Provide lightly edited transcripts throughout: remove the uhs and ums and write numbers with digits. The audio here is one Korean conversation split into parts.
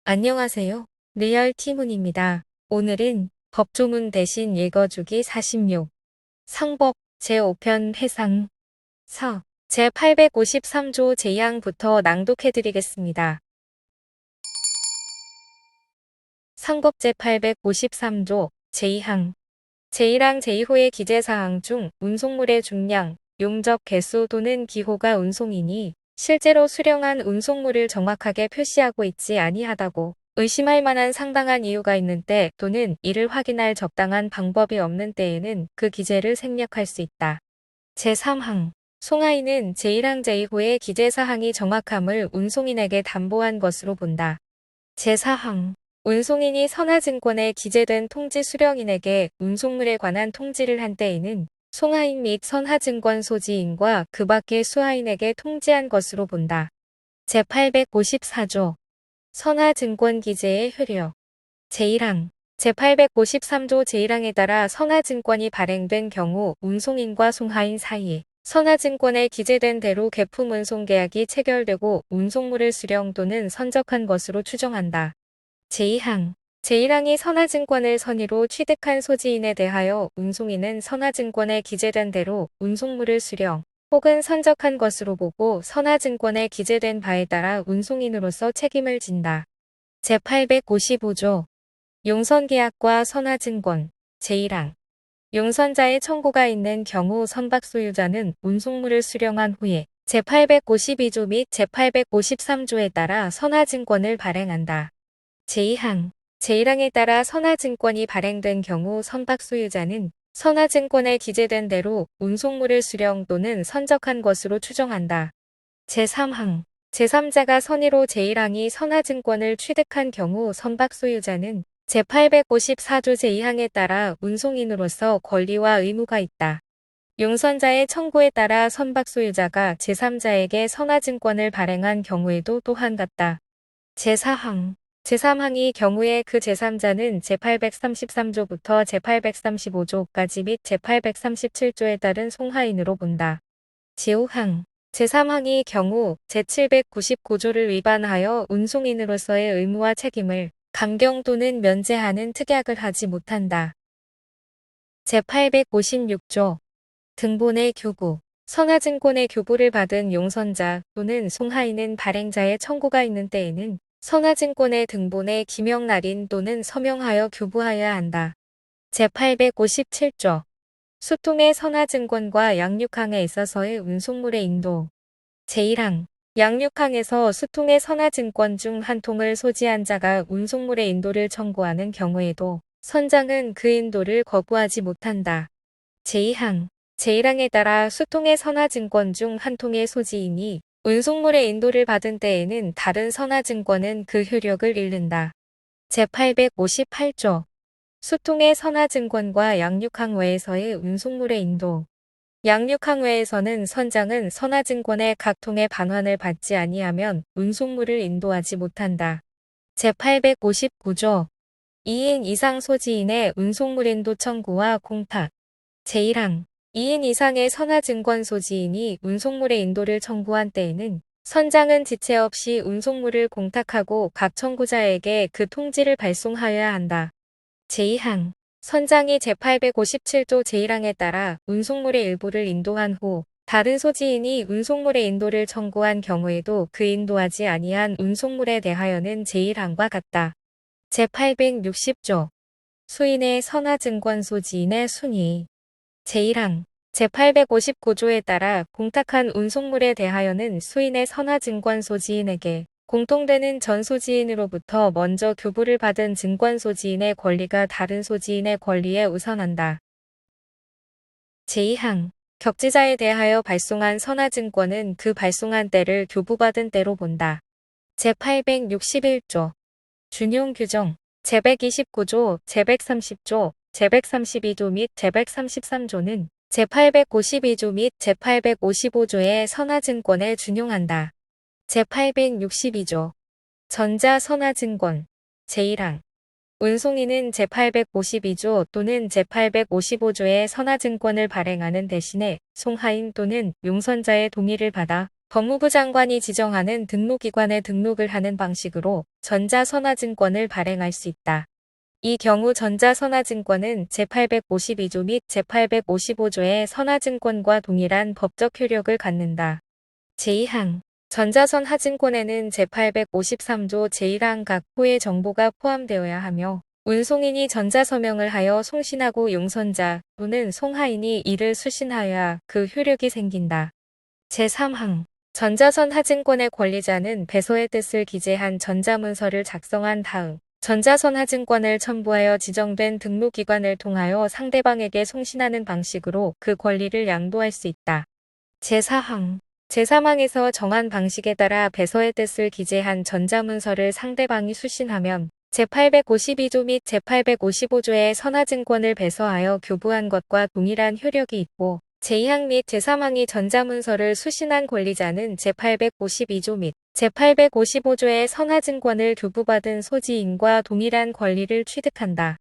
안녕하세요. 리얼티문입니다. 오늘은 법조문 대신 읽어주기 46 상법 제5편 해상 서 제853조 제2항부터 낭독해드리겠습니다. 상법 제853조 제2항 제1항 제2호의 기재사항 중 운송물의 중량, 용적 개수 또는 기호가 운송인이 실제로 수령한 운송물을 정확하게 표시하고 있지 아니하다고 의심할 만한 상당한 이유가 있는 때 또는 이를 확인할 적당한 방법이 없는 때에는 그 기재를 생략할 수 있다. 제3항 송하인은 제1항 제2호의 기재사항이 정확함을 운송인에게 담보한 것으로 본다. 제4항 운송인이 선하증권에 기재된 통지 수령인에게 운송물에 관한 통지를 한 때에는 송하인 및 선하증권 소지인과 그 밖의 수하인에게 통지한 것으로 본다. 제854조 선하증권 기재의 효력 제1항 제853조 제1항에 따라 선하증권이 발행된 경우 운송인과 송하인 사이에 선하증권에 기재된 대로 개품 운송계약이 체결되고 운송물을 수령 또는 선적한 것으로 추정한다. 제2항 제1항이 선하증권을 선의로 취득한 소지인에 대하여 운송인은 선하증권에 기재된 대로 운송물을 수령 혹은 선적한 것으로 보고 선하증권에 기재된 바에 따라 운송인으로서 책임을 진다. 제855조 용선계약과 선하증권 제1항 용선자의 청구가 있는 경우 선박소유자는 운송물을 수령한 후에 제852조 및 제853조에 따라 선하증권을 발행한다. 제2항 제1항에 따라 선하증권이 발행된 경우 선박소유자는 선하증권에 기재된 대로 운송물을 수령 또는 선적한 것으로 추정한다. 제3항 제3자가 선의로 제1항이 선하증권을 취득한 경우 선박소유자는 제854조 제2항에 따라 운송인으로서 권리와 의무가 있다. 용선자의 청구에 따라 선박소유자가 제3자에게 선하증권을 발행한 경우에도 또한 같다. 제4항 제3항의 경우에 그 제3자는 제833조부터 제835조까지 및 제837조에 따른 송하인으로 본다. 제5항 제3항의 경우 제799조를 위반하여 운송인으로서의 의무와 책임을 감경 또는 면제하는 특약을 하지 못한다. 제856조 등본의 교부 선하증권의 교부를 받은 용선자 또는 송하인은 발행자의 청구가 있는 때에는 선하증권의 등본에 기명 날인 또는 서명하여 교부하여야 한다. 제857조 수통의 선하증권과 양육항에 있어서의 운송물의 인도 제1항 양육항에서 수통의 선하증권 중 한 통을 소지한 자가 운송물의 인도를 청구하는 경우에도 선장은 그 인도를 거부하지 못한다. 제2항 제1항에 따라 수통의 선하증권 중 한 통의 소지인이 운송물의 인도를 받은 때에는 다른 선하증권은 그 효력을 잃는다. 제858조 수통의 선하증권과 양육항 외에서의 운송물의 인도 양육항 외에서는 선장은 선하증권의 각 통의 반환을 받지 아니하면 운송물을 인도하지 못한다. 제859조 2인 이상 소지인의 운송물 인도 청구와 공탁 제1항 2인 이상의 선하증권 소지인이 운송물의 인도를 청구한 때에는 선장은 지체 없이 운송물을 공탁하고 각 청구자에게 그 통지를 발송하여야 한다. 제2항 선장이 제857조 제1항에 따라 운송물의 일부를 인도한 후 다른 소지인이 운송물의 인도를 청구한 경우에도 그 인도하지 아니한 운송물에 대하여는 제1항과 같다. 제860조 수인의 선하증권 소지인의 순위 제1항 제859조에 따라 공탁한 운송물에 대하여는 수인의 선하증권 소지인에게 공통되는 전 소지인으로부터 먼저 교부를 받은 증권 소지인의 권리가 다른 소지인의 권리에 우선한다. 제2항 격지자에 대하여 발송한 선하증권은 그 발송한 때를 교부받은 때로 본다. 제861조 준용 규정 제129조, 제130조, 제132조 및 제133조는 제852조 및 제855조의 선하증권에 준용한다. 제862조 전자선하증권 제1항 운송인은 제852조 또는 제855조의 선하증권을 발행하는 대신에 송하인 또는 용선자의 동의를 받아 법무부 장관이 지정하는 등록기관에 등록을 하는 방식으로 전자선화증권을 발행할 수 있다. 이 경우 전자선화증권은 제852조 및 제855조의 선화증권과 동일한 법적 효력을 갖는다. 제2항 전자선화증권에는 제853조 제1항 각 호의 정보가 포함되어야 하며 운송인이 전자서명을 하여 송신하고 용선자 또는 송하인이 이를 수신하여야 그 효력이 생긴다. 제3항 전자선화증권의 권리자는 배서의 뜻을 기재한 전자문서를 작성한 다음 전자선화증권을 첨부하여 지정된 등록기관을 통하여 상대방에게 송신하는 방식으로 그 권리를 양도할 수 있다. 제4항 제3항에서 정한 방식에 따라 배서의 뜻을 기재한 전자문서를 상대방이 수신하면 제852조 및 제855조의 선화증권을 배서하여 교부한 것과 동일한 효력이 있고 제2항 및 제3항이 전자문서를 수신한 권리자는 제852조 및 제855조의 선화증권을 교부받은 소지인과 동일한 권리를 취득한다.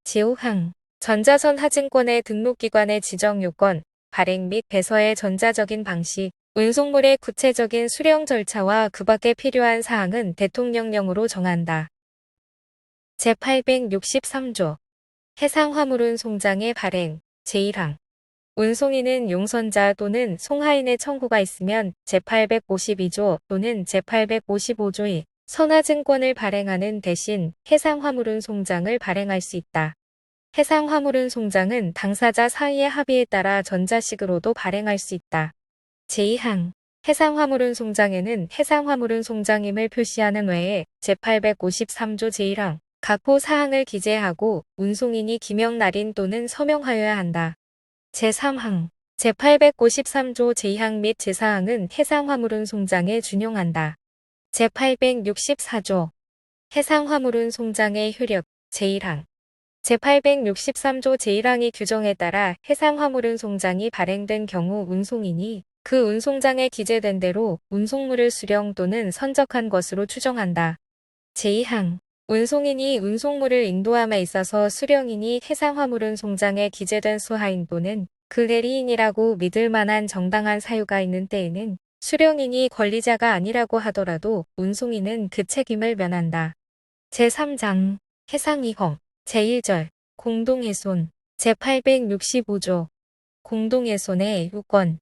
제5항 전자선화증권의 등록기관의 지정 요건, 발행 및 배서의 전자적인 방식, 운송물의 구체적인 수령 절차와 그 밖에 필요한 사항은 대통령령으로 정한다. 제863조 해상화물운송장의 발행 제1항 운송인은 용선자 또는 송하인의 청구가 있으면 제852조 또는 제855조의 선화증권을 발행하는 대신 해상화물운송장을 발행할 수 있다. 해상화물운송장은 당사자 사이의 합의에 따라 전자식으로도 발행할 수 있다. 제2항 해상화물운송장에는 해상화물운송장임을 표시하는 외에 제853조 제1항 각호 사항을 기재하고 운송인이 기명 날인 또는 서명하여야 한다. 제3항 제853조 제2항 및 제4항은 해상화물운송장에 준용한다. 제864조 해상화물운송장의 효력 제1항 제863조 제1항의 규정에 따라 해상화물운송장이 발행된 경우 운송인이 그 운송장에 기재된 대로 운송물을 수령 또는 선적한 것으로 추정한다. 제2항 운송인이 운송물을 인도함에 있어서 수령인이 해상화물운송장에 기재된 수하인 또는 그 대리인이라고 믿을 만한 정당한 사유가 있는 때에는 수령인이 권리자가 아니라고 하더라도 운송인은 그 책임을 면한다. 제3장 해상위험 제1절 공동훼손 제865조 공동훼손의 요건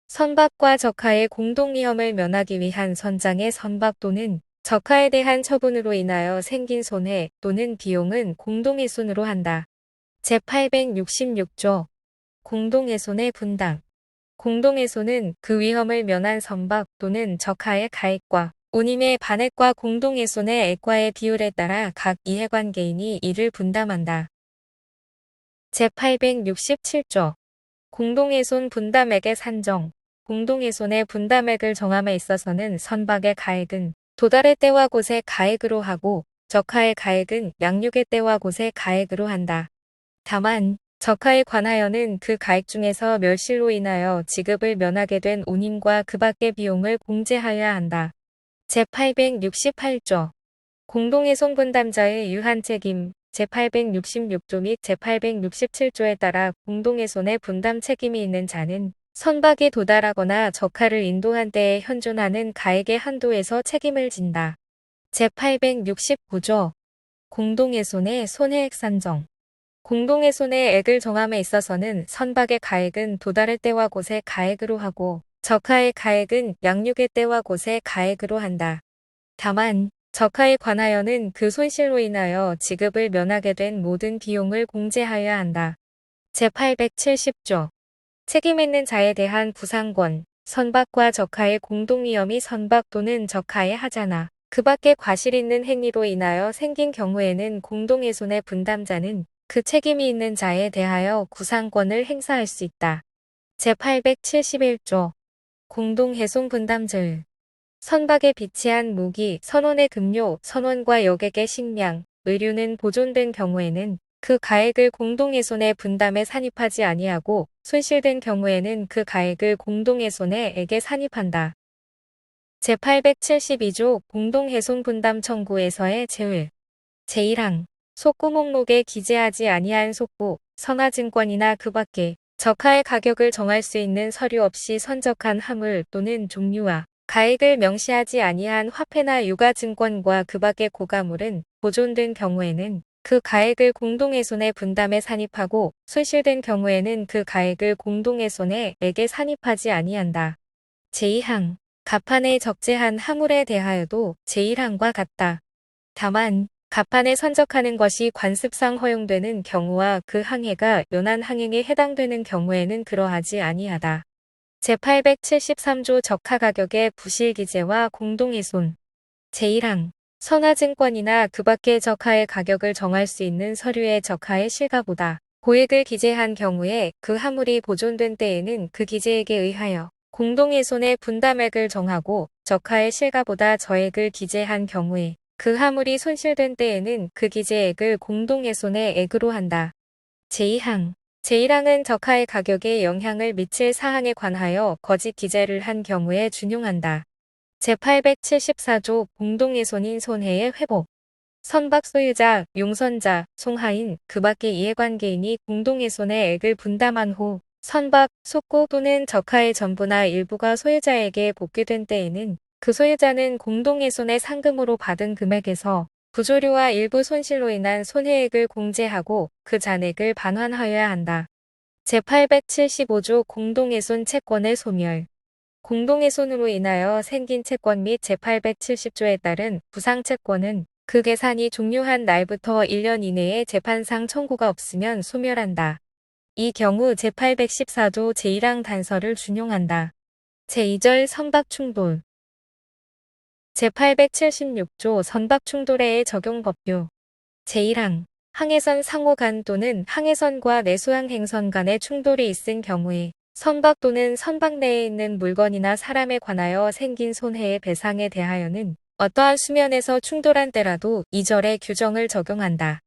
선박과 적하의 공동위험을 면하기 위한 선장의 선박 또는 적하에 대한 처분으로 인하여 생긴 손해 또는 비용은 공동훼손으로 한다. 제866조 공동훼손의 분담 공동훼손은 그 위험을 면한 선박 또는 적하의 가액과 운임의 반액과 공동훼손의 액과의 비율에 따라 각 이해관계인이 이를 분담한다. 제867조 공동훼손 분담액의 산정 공동훼손의 분담액을 정함에 있어서는 선박의 가액은 도달의 때와 곳의 가액으로 하고 적하의 가액은 양육의 때와 곳의 가액으로 한다. 다만 적하에 관하여는 그 가액 중에서 멸실로 인하여 지급을 면하게 된 운임과 그 밖의 비용을 공제하여야 한다. 제868조 공동훼손 분담자의 유한 책임 제866조 및 제867조에 따라 공동훼손의 분담 책임이 있는 자는 선박이 도달하거나 적하를 인도한 때에 현존하는 가액의 한도에서 책임을 진다. 제869조 공동훼손의 손해액 산정 공동훼손의 액을 정함에 있어서는 선박의 가액은 도달의 때와 곳의 가액으로 하고 적하의 가액은 양육의 때와 곳의 가액으로 한다. 다만 적하에 관하여는 그 손실로 인하여 지급을 면하게 된 모든 비용을 공제하여야 한다. 제870조 책임 있는 자에 대한 구상권 선박과 적하의 공동위험이 선박 또는 적하에 하자나 그 밖에 과실 있는 행위로 인하여 생긴 경우에는 공동훼손의 분담자는 그 책임이 있는 자에 대하여 구상권을 행사할 수 있다. 제871조 공동훼손 분담절 선박에 비치한 무기, 선원의 급료, 선원과 여객의 식량, 의류는 보존된 경우에는 그 가액을 공동훼손의 분담에 산입하지 아니하고 손실된 경우에는 그 가액을 공동훼손의 액에 산입한다. 제872조 공동훼손 분담 청구에서의 제외 제1항 속구 목록에 기재하지 아니한 속구, 선화증권이나 그 밖에 적하의 가격을 정할 수 있는 서류 없이 선적한 화물 또는 종류와 가액을 명시하지 아니한 화폐나 유가증권과 그 밖의 고가물은 보존된 경우에는 그 가액을 공동훼손의 분담에 산입하고 손실된 경우에는 그 가액을 공동훼손액에 산입하지 아니한다. 제2항 갑판에 적재한 화물에 대하여도 제1항과 같다. 다만 갑판에 선적하는 것이 관습상 허용되는 경우와 그 항해가 연한 항행에 해당되는 경우에는 그러하지 아니하다. 제873조 적하가격의 부실기재와 공동훼손 제1항 선화증권이나 그 밖의 적하의 가격을 정할 수 있는 서류의 적하의 실가보다 고액을 기재한 경우에 그 화물이 보존된 때에는 그 기재액에 의하여 공동훼손의 분담액을 정하고 적하의 실가보다 저액을 기재한 경우에 그 화물이 손실된 때에는 그 기재액을 공동훼손의 액으로 한다. 제2항 제1항은 적하의 가격에 영향을 미칠 사항에 관하여 거짓 기재를 한 경우에 준용한다. 제874조 공동훼손인 손해의 회복 선박 소유자, 용선자, 송하인, 그 밖의 이해관계인이 공동훼손의 액을 분담한 후 선박, 속고 또는 적하의 전부나 일부가 소유자에게 복귀된 때에는 그 소유자는 공동훼손의 상금으로 받은 금액에서 부조료와 일부 손실로 인한 손해액을 공제하고 그 잔액을 반환하여야 한다. 제875조 공동훼손 채권의 소멸 공동훼손으로 인하여 생긴 채권 및 제870조에 따른 부상채권은 그 계산이 종료한 날부터 1년 이내에 재판상 청구가 없으면 소멸한다. 이 경우 제814조 제1항 단서를 준용한다. 제2절 선박충돌 제876조 선박충돌에 적용 법규 제1항 항해선 상호 간 또는 항해선과 내수항 행선 간의 충돌이 있은 경우에 선박 또는 선박 내에 있는 물건이나 사람에 관하여 생긴 손해의 배상에 대하여는 어떠한 수면에서 충돌한 때라도 2절의 규정을 적용한다.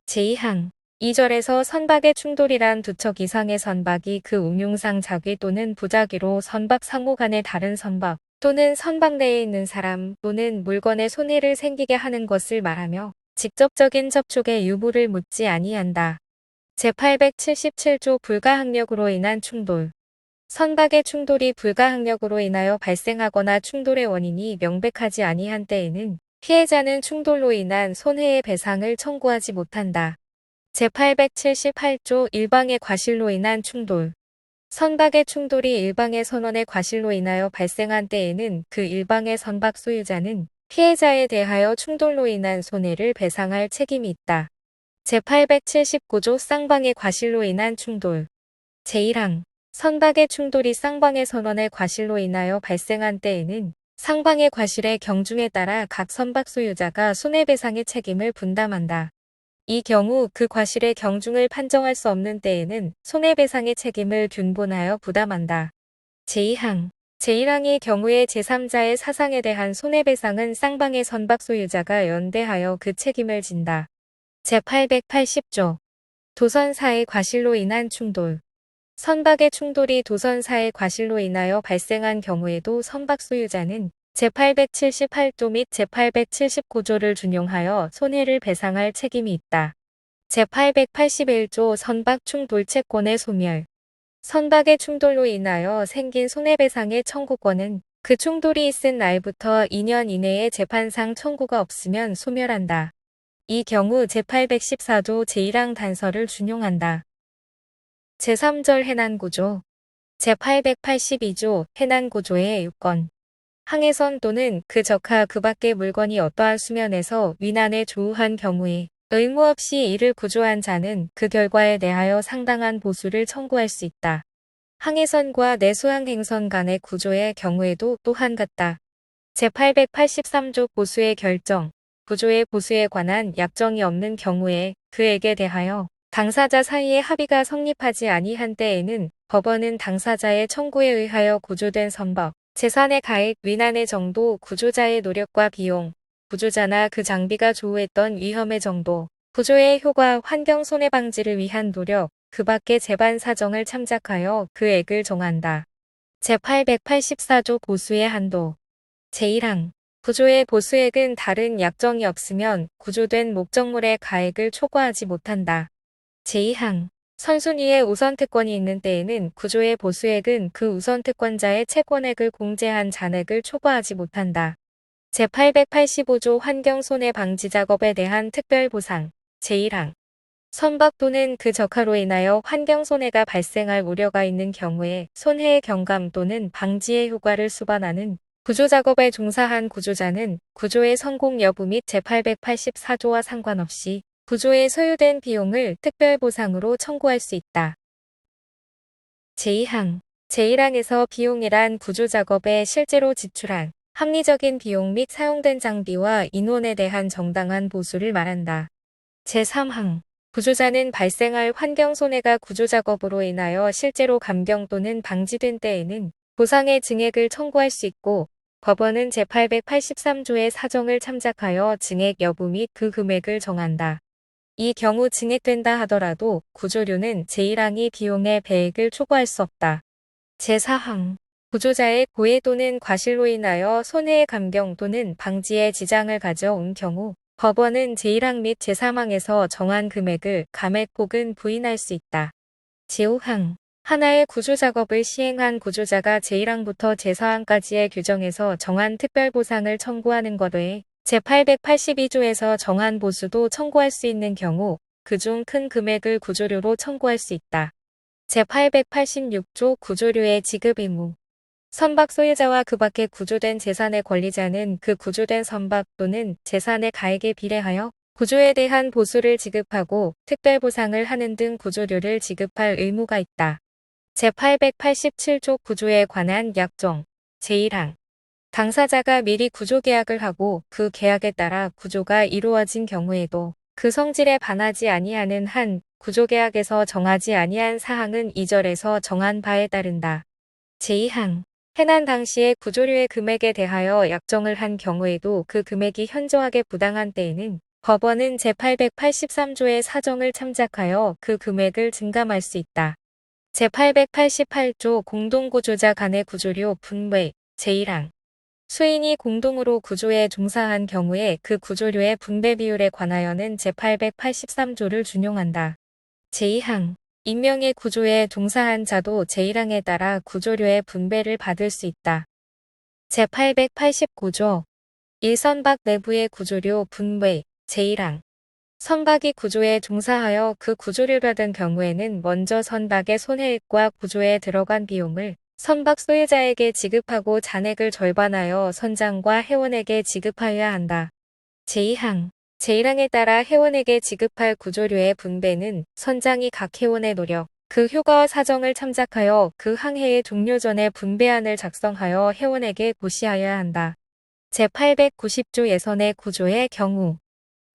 제2항 2절에서 선박의 충돌이란 두 척 이상의 선박이 그 운용상 자귀 또는 부자귀로 선박 상호 간의 다른 선박 또는 선박 내에 있는 사람 또는 물건에 손해를 생기게 하는 것을 말하며 직접적인 접촉의 유무를 묻지 아니한다. 제877조 불가항력으로 인한 충돌 선박의 충돌이 불가항력으로 인하여 발생하거나 충돌의 원인이 명백하지 아니한 때에는 피해자는 충돌로 인한 손해의 배상을 청구하지 못한다. 제878조 일방의 과실로 인한 충돌 선박의 충돌이 일방의 선원의 과실로 인하여 발생한 때에는 그 일방의 선박 소유자는 피해자에 대하여 충돌로 인한 손해를 배상할 책임이 있다. 제879조 쌍방의 과실로 인한 충돌 제1항 선박의 충돌이 쌍방의 선원의 과실로 인하여 발생한 때에는 상방의 과실의 경중에 따라 각 선박 소유자가 손해배상의 책임을 분담한다. 이 경우 그 과실의 경중을 판정할 수 없는 때에는 손해배상의 책임을 균본하여 부담한다. 제2항 제1항의 경우에 제3자의 사상에 대한 손해배상은 쌍방의 선박 소유자가 연대하여 그 책임을 진다. 제880조 도선사의 과실로 인한 충돌 선박의 충돌이 도선사의 과실로 인하여 발생한 경우에도 선박 소유자는 제878조 및 제879조를 준용하여 손해를 배상할 책임이 있다. 제881조 선박 충돌채권의 소멸 선박의 충돌로 인하여 생긴 손해배상의 청구권은 그 충돌이 있은 날부터 2년 이내에 재판상 청구가 없으면 소멸한다. 이 경우 제814조 제1항 단서를 준용한다. 제3절 해난구조 제882조 해난구조의 요건 항해선 또는 그 적하 그 밖의 물건이 어떠한 수면에서 위난에 조우한 경우에 의무 없이 이를 구조한 자는 그 결과에 대하여 상당한 보수를 청구할 수 있다. 항해선과 내수항 행선 간의 구조의 경우에도 또한 같다. 제883조 보수의 결정 구조의 보수에 관한 약정이 없는 경우에 그에게 대하여 당사자 사이의 합의가 성립하지 아니한 때에는 법원은 당사자의 청구에 의하여 구조된 선박, 재산의 가액, 위난의 정도, 구조자의 노력과 비용, 구조자나 그 장비가 조우했던 위험의 정도, 구조의 효과, 환경 손해 방지를 위한 노력, 그 밖의 재반 사정을 참작하여 그 액을 정한다. 제884조 보수의 한도 제1항 구조의 보수액은 다른 약정이 없으면 구조된 목적물의 가액을 초과하지 못한다. 제2항 선순위에 우선특권이 있는 때에는 구조의 보수액은 그 우선특권자의 채권액을 공제한 잔액을 초과하지 못한다. 제885조 환경손해방지작업에 대한 특별보상 제1항 선박 또는 그 적하로 인하여 환경손해가 발생할 우려가 있는 경우에 손해의 경감 또는 방지의 효과를 수반하는 구조작업에 종사한 구조자는 구조의 성공 여부 및 제884조와 상관없이 구조에 소요된 비용을 특별보상으로 청구할 수 있다. 제2항 제1항에서 비용이란 구조작업에 실제로 지출한 합리적인 비용 및 사용된 장비와 인원에 대한 정당한 보수를 말한다. 제3항 구조자는 발생할 환경손해가 구조작업으로 인하여 실제로 감경 또는 방지된 때에는 보상의 증액을 청구할 수 있고 법원은 제883조의 사정을 참작하여 증액 여부 및 그 금액을 정한다. 이 경우 증액된다 하더라도 구조료는 제1항이 비용의 배액을 초과할 수 없다. 제4항 구조자의 고해 또는 과실로 인하여 손해의 감경 또는 방지에 지장을 가져온 경우 법원은 제1항 및 제3항에서 정한 금액을 감액 혹은 부인할 수 있다. 제5항 하나의 구조작업을 시행한 구조자가 제1항부터 제4항까지의 규정에서 정한 특별보상을 청구하는 것 외에 제882조에서 정한 보수도 청구할 수 있는 경우 그중 큰 금액을 구조료로 청구할 수 있다. 제886조 구조료의 지급 의무 선박 소유자와 그 밖에 구조된 재산의 권리자는 그 구조된 선박 또는 재산의 가액에 비례하여 구조에 대한 보수를 지급하고 특별보상을 하는 등 구조료를 지급할 의무가 있다. 제887조 구조에 관한 약정 제1항 당사자가 미리 구조계약을 하고 그 계약에 따라 구조가 이루어진 경우에도 그 성질에 반하지 아니하는 한 구조계약에서 정하지 아니한 사항은 2절에서 정한 바에 따른다. 제2항 해난 당시에 구조료의 금액에 대하여 약정을 한 경우에도 그 금액이 현저하게 부당한 때에는 법원은 제883조의 사정을 참작하여 그 금액을 증감할 수 있다. 제888조 공동구조자 간의 구조료 분배 제1항 수인이 공동으로 구조에 종사한 경우에 그 구조료의 분배 비율에 관하여는 제883조를 준용한다. 제2항 인명의 구조에 종사한 자도 제1항에 따라 구조료의 분배를 받을 수 있다. 제889조 1선박 내부의 구조료 분배 제1항 선박이 구조에 종사하여 그 구조를 받은 경우에는 먼저 선박의 손해액과 구조에 들어간 비용을 선박 소유자에게 지급하고 잔액을 절반하여 선장과 회원에게 지급하여야 한다. 제2항 제1항에 따라 회원에게 지급할 구조료의 분배는 선장이 각 회원의 노력, 그 효과와 사정을 참작하여 그 항해의 종료 전에 분배안을 작성하여 회원에게 고시하여야 한다. 제890조 예선의 구조의 경우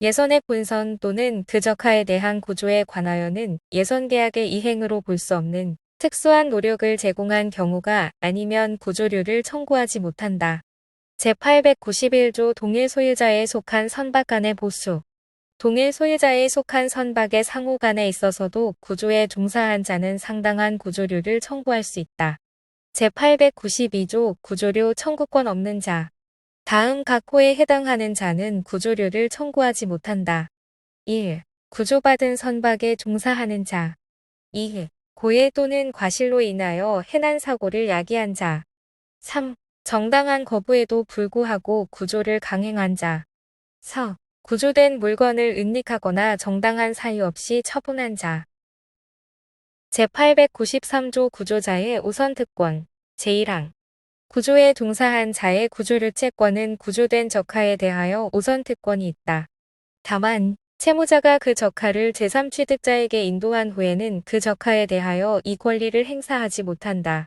예선의 본선 또는 그 적하에 대한 구조에 관하여는 예선계약의 이행으로 볼 수 없는 특수한 노력을 제공한 경우가 아니면 구조료를 청구하지 못한다. 제891조 동일 소유자에 속한 선박 간의 보수 동일 소유자에 속한 선박의 상호 간에 있어서도 구조에 종사한 자는 상당한 구조료를 청구할 수 있다. 제892조 구조료 청구권 없는 자 다음 각 호에 해당하는 자는 구조료를 청구하지 못한다. 1. 구조받은 선박에 종사하는 자 2. 고해 또는 과실로 인하여 해난 사고를 야기한 자 3. 정당한 거부에도 불구하고 구조를 강행한 자 4. 구조된 물건을 은닉하거나 정당한 사유 없이 처분한 자 제893조 구조자의 우선특권 제1항 구조에 종사한 자의 구조료 채권은 구조된 적하에 대하여 우선특권이 있다. 다만 채무자가 그 적하를 제3취득자에게 인도한 후에는 그 적하에 대하여 이 권리를 행사하지 못한다.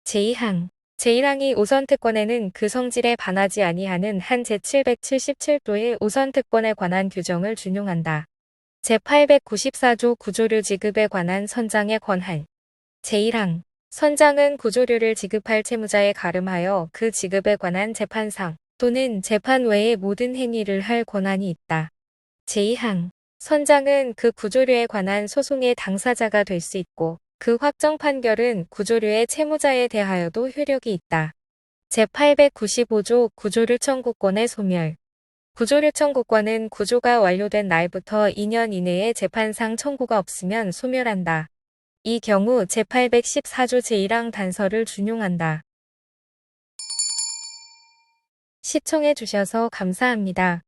제2항 제1항이 우선특권에는 그 성질에 반하지 아니하는 한 제777조의 우선특권에 관한 규정을 준용한다. 제894조 구조료 지급에 관한 선장의 권한 제1항 선장은 구조료를 지급할 채무자에 가름하여 그 지급에 관한 재판상 또는 재판 외의 모든 행위를 할 권한이 있다. 제2항 선장은 그 구조료에 관한 소송의 당사자가 될 수 있고 그 확정 판결은 구조료의 채무자에 대하여도 효력이 있다. 제895조 구조료 청구권의 소멸 구조료 청구권은 구조가 완료된 날부터 2년 이내에 재판상 청구가 없으면 소멸한다. 이 경우 제814조 제1항 단서를 준용한다. 시청해 주셔서 감사합니다.